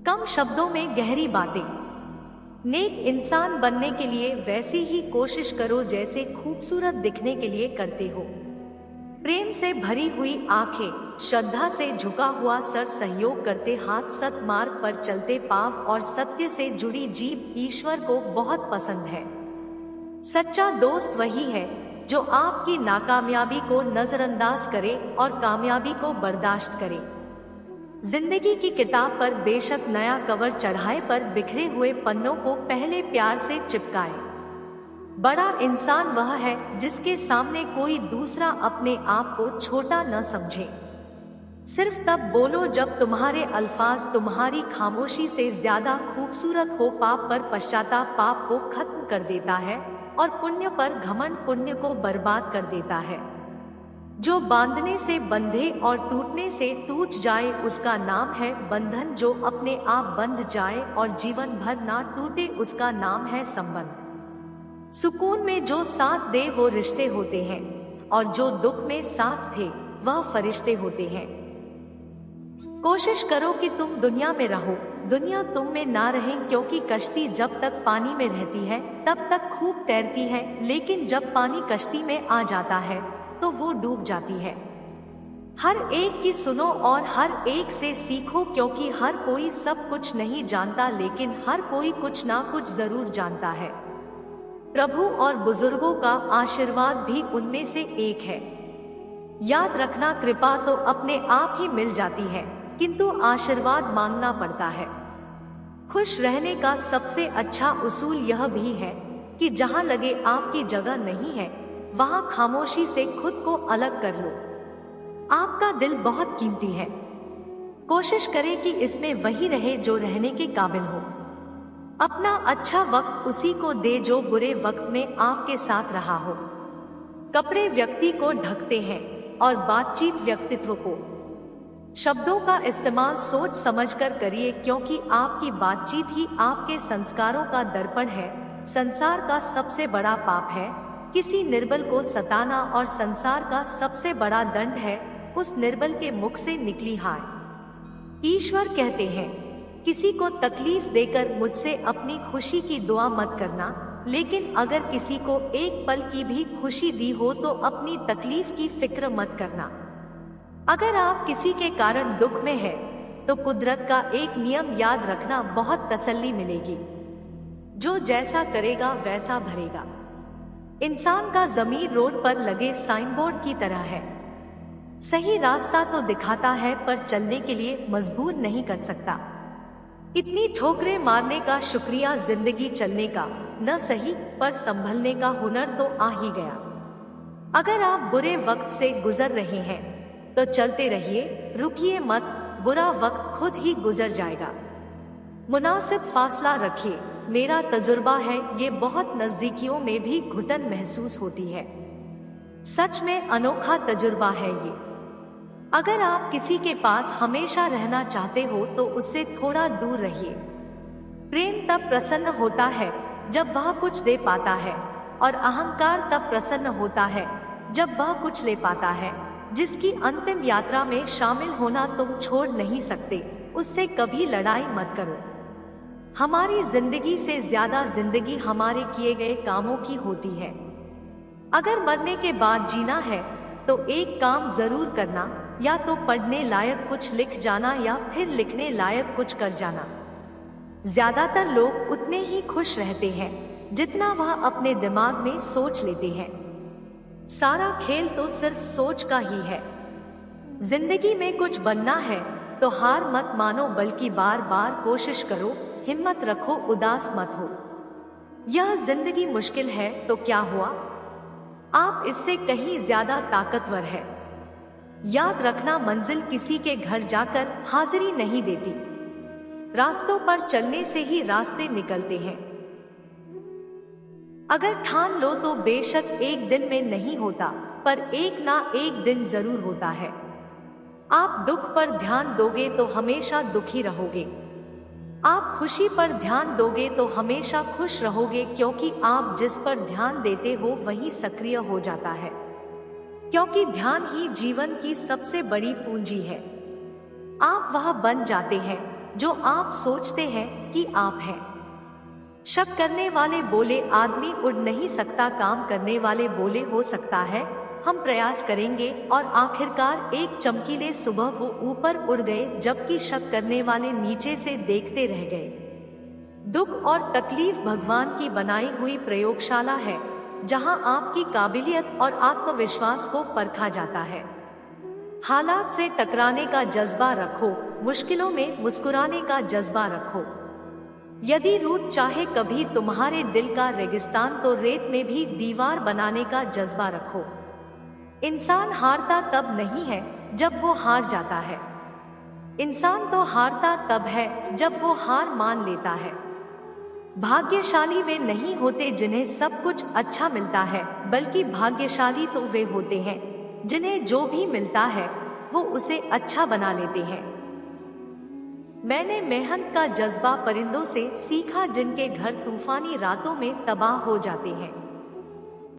कम शब्दों में गहरी बातें। नेक इंसान बनने के लिए वैसी ही कोशिश करो जैसे खूबसूरत दिखने के लिए करते हो। प्रेम से भरी हुई आंखें, श्रद्धा से झुका हुआ सर, सहयोग करते हाथ, सत्मार्ग पर चलते पांव और सत्य से जुड़ी जीभ ईश्वर को बहुत पसंद है। सच्चा दोस्त वही है जो आपकी नाकामयाबी को नजरअंदाज करे और कामयाबी को बर्दाश्त करे। जिंदगी की किताब पर बेशक नया कवर चढ़ाए पर बिखरे हुए पन्नों को पहले प्यार से चिपकाए। बड़ा इंसान वह है जिसके सामने कोई दूसरा अपने आप को छोटा न समझे। सिर्फ तब बोलो जब तुम्हारे अल्फाज तुम्हारी खामोशी से ज्यादा खूबसूरत हो। पाप पर पश्चाताप पाप को खत्म कर देता है और पुण्य पर घमंड पुण्य को बर्बाद कर देता है। जो बांधने से बंधे और टूटने से टूट जाए उसका नाम है बंधन। जो अपने आप बंध जाए और जीवन भर ना टूटे उसका नाम है संबंध। सुकून में जो साथ दे वो रिश्ते होते हैं और जो दुख में साथ थे वह फरिश्ते होते हैं। कोशिश करो कि तुम दुनिया में रहो, दुनिया तुम में ना रहे, क्योंकि कश्ती जब तक पानी में रहती है तब तक खूब तैरती है, लेकिन जब पानी कश्ती में आ जाता है तो वो डूब जाती है। हर एक की सुनो और हर एक से सीखो, क्योंकि हर कोई सब कुछ नहीं जानता लेकिन हर कोई कुछ ना कुछ जरूर जानता है। प्रभु और बुजुर्गों का आशीर्वाद भी उनमें से एक है। याद रखना, कृपा तो अपने आप ही मिल जाती है किंतु आशीर्वाद मांगना पड़ता है। खुश रहने का सबसे अच्छा उसूल यह भी है कि जहां लगे आपकी जगह नहीं है वहां खामोशी से खुद को अलग कर लो। आपका दिल बहुत कीमती है। कोशिश करें कि इसमें वही रहे जो रहने के काबिल हो। अपना अच्छा वक्त उसी को दे जो बुरे वक्त में आपके साथ रहा हो। कपड़े व्यक्ति को ढकते हैं और बातचीत व्यक्तित्व को। शब्दों का इस्तेमाल सोच समझकर करिए, क्योंकि आपकी बातचीत ही आपके संस्कारों का दर्पण है। संसार का सबसे बड़ा पाप है किसी निर्बल को सताना और संसार का सबसे बड़ा दंड है उस निर्बल के मुख से निकली हाय। ईश्वर कहते हैं, किसी को तकलीफ देकर मुझसे अपनी खुशी की दुआ मत करना, लेकिन अगर किसी को एक पल की भी खुशी दी हो तो अपनी तकलीफ की फिक्र मत करना। अगर आप किसी के कारण दुख में है तो कुदरत का एक नियम याद रखना, बहुत तसल्ली मिलेगी। जो जैसा करेगा वैसा भरेगा। इंसान का ज़मीर रोड पर लगे साइनबोर्ड की तरह है। सही रास्ता तो दिखाता है पर चलने के लिए मजबूर नहीं कर सकता। इतनी ठोकरें मारने का शुक्रिया जिंदगी चलने का न सही पर संभलने का हुनर तो आ ही गया। अगर आप बुरे वक्त से गुजर रहे हैं तो चलते रहिए, रुकिए मत, बुरा वक्त खुद ही गुजर जाएगा। मुनासिब फासला रखिए। मेरा तजुर्बा है ये बहुत नजदीकियों में भी घुटन महसूस होती है। सच में अनोखा तजुर्बा है ये। अगर आप किसी के पास हमेशा रहना चाहते हो तो उससे थोड़ा दूर रहिए। प्रेम तब प्रसन्न होता है जब वह कुछ दे पाता है और अहंकार तब प्रसन्न होता है जब वह कुछ ले पाता है। जिसकी अंतिम यात्रा में शामिल होना तुम छोड़ नहीं सकते, उससे कभी लड़ाई मत करो। हमारी जिंदगी से ज्यादा जिंदगी हमारे किए गए कामों की होती है। अगर मरने के बाद जीना है तो एक काम जरूर करना, या तो पढ़ने लायक कुछ लिख जाना या फिर लिखने लायक कुछ कर जाना। ज्यादातर लोग उतने ही खुश रहते हैं जितना वह अपने दिमाग में सोच लेते हैं। सारा खेल तो सिर्फ सोच का ही है। जिंदगी में कुछ बनना है तो हार मत मानो, बल्कि बार बार कोशिश करो, हिम्मत रखो, उदास मत हो। यह जिंदगी मुश्किल है तो क्या हुआ, आप इससे कहीं ज्यादा ताकतवर है। याद रखना, मंजिल किसी के घर जाकर हाजिरी नहीं देती, रास्तों पर चलने से ही रास्ते निकलते हैं। अगर ठान लो तो बेशक एक दिन में नहीं होता, पर एक ना एक दिन जरूर होता है। आप दुख पर ध्यान दोगे तो हमेशा दुखी रहोगे। आप खुशी पर ध्यान दोगे तो हमेशा खुश रहोगे, क्योंकि आप जिस पर ध्यान देते हो वही सक्रिय हो जाता है। क्योंकि ध्यान ही जीवन की सबसे बड़ी पूंजी है। आप वह बन जाते हैं जो आप सोचते हैं कि आप हैं। शक करने वाले बोले, आदमी उड़ नहीं सकता। काम करने वाले बोले, हो सकता है, हम प्रयास करेंगे। और आखिरकार एक चमकीले सुबह वो ऊपर उड़ गए, जबकि शक करने वाले नीचे से देखते रह गए। दुख और तकलीफ भगवान की बनाई हुई प्रयोगशाला है, जहां आपकी काबिलियत और आत्मविश्वास को परखा जाता है। हालात से टकराने का जज्बा रखो, मुश्किलों में मुस्कुराने का जज्बा रखो। यदि रूट चाहे कभी तुम्हारे दिल का रेगिस्तान, तो रेत में भी दीवार बनाने का जज्बा रखो। इंसान हारता तब नहीं है जब वो हार जाता है। इंसान तो हारता तब है जब वो हार मान लेता है। भाग्यशाली वे नहीं होते जिन्हें सब कुछ अच्छा मिलता है, बल्कि भाग्यशाली तो वे होते हैं जिन्हें जो भी मिलता है वो उसे अच्छा बना लेते हैं। मैंने मेहनत का जज्बा परिंदों से सीखा, जिनके घर तूफानी रातों में तबाह हो जाते हैं।